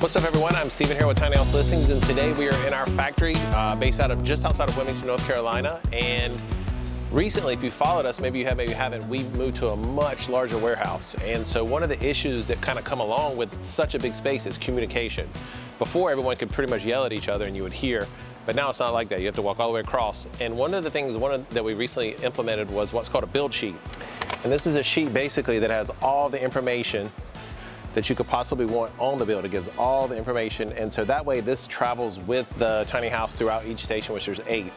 What's up, everyone? I'm Steven here with Tiny House Listings, and today we are in our factory based just outside of Wilmington, North Carolina. And recently, if you followed us, maybe you have, maybe you haven't, we've moved to a much larger warehouse. And so one of the issues that kind of come along with such a big space is communication. Before, everyone could pretty much yell at each other and you would hear, but now it's not like that. You have to walk all the way across. And one of the things that we recently implemented was what's called a build sheet. And this is a sheet basically that has all the information that you could possibly want on the build. It gives all the information, and so that way this travels with the tiny house throughout each station, which there's 8.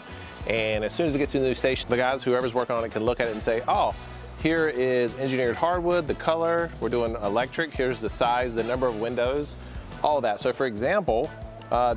And as soon as it gets to the new station, the guys, whoever's working on it, can look at it and say, oh, here is engineered hardwood, the color, we're doing electric, here's the size, the number of windows, all of that. So for example,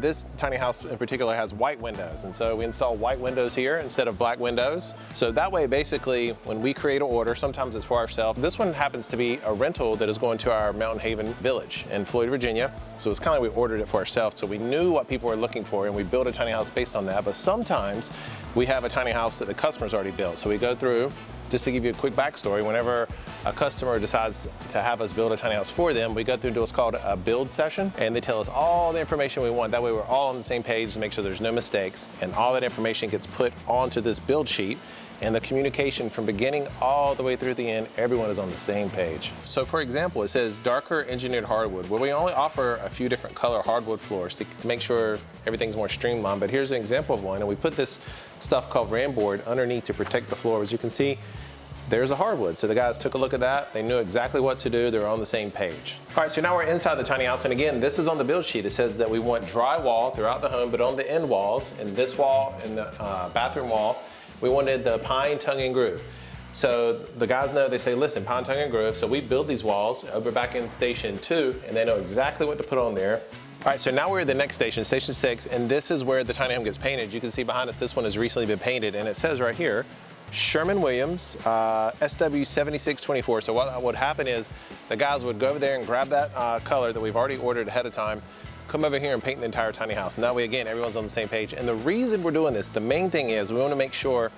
this tiny house in particular has white windows, and so we install white windows here instead of black windows. So that way, basically, when we create an order, sometimes it's for ourselves. This one happens to be a rental that is going to our Mountain Haven village in Floyd, Virginia. So it's kind of like we ordered it for ourselves. So we knew what people were looking for, and we built a tiny house based on that. But sometimes we have a tiny house that the customer's already built. So we go through, just to give you a quick backstory, whenever a customer decides to have us build a tiny house for them, we go through and do what's called a build session, and they tell us all the information we want. That way we're all on the same page to make sure there's no mistakes, and all that information gets put onto this build sheet, and the communication from beginning all the way through the end, everyone is on the same page. So for example, it says darker engineered hardwood. Well, we only offer a few different color hardwood floors to make sure everything's more streamlined, but here's an example of one, and we put this stuff called ram board underneath to protect the floor. As you can see, there's a hardwood. So the guys took a look at that. They knew exactly what to do. They were on the same page. All right, so now we're inside the tiny house. And again, this is on the build sheet. It says that we want drywall throughout the home, but on the end walls, and this wall and the bathroom wall, we wanted the pine, tongue, and groove. So the guys know, they say, listen, pine, tongue, and groove. So we build these walls over back in station 2, and they know exactly what to put on there. All right, so now we're at the next station, station 6, and this is where the tiny home gets painted. You can see behind us, this one has recently been painted, and it says right here, Sherman-Williams, SW7624. So what would happen is the guys would go over there and grab that color that we've already ordered ahead of time, come over here and paint the entire tiny house. And that way, again, everyone's on the same page. And the reason we're doing this, the main thing is we want to make sure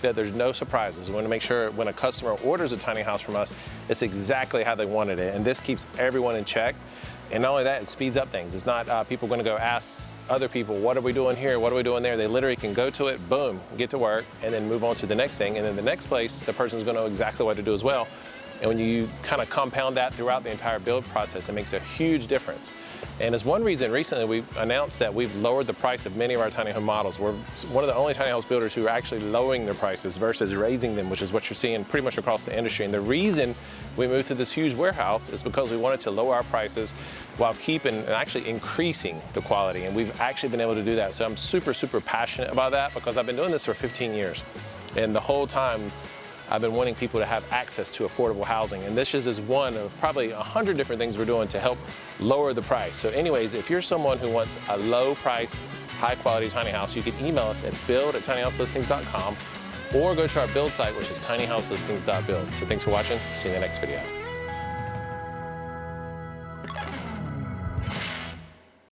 that there's no surprises. We want to make sure when a customer orders a tiny house from us, it's exactly how they wanted it. And this keeps everyone in check. And not only that, it speeds up things. It's not people going to go ask other people, what are we doing here? What are we doing there? They literally can go to it, boom, get to work, and then move on to the next thing. And then the next place, the person's going to know exactly what to do as well. And when you kind of compound that throughout the entire build process, it makes a huge difference. And as one reason, recently we've announced that we've lowered the price of many of our tiny home models. We're one of the only tiny house builders who are actually lowering their prices versus raising them, which is what you're seeing pretty much across the industry. And the reason we moved to this huge warehouse is because we wanted to lower our prices while keeping and actually increasing the quality. And we've actually been able to do that. So I'm super, super passionate about that because I've been doing this for 15 years. And the whole time, I've been wanting people to have access to affordable housing, and this is one of probably 100 different things we're doing to help lower the price. So anyways, if you're someone who wants a low price, high quality tiny house, you can email us at build@tinyhouselistings.com or go to our build site, which is tinyhouselistings.build. So thanks for watching. See you in the next video.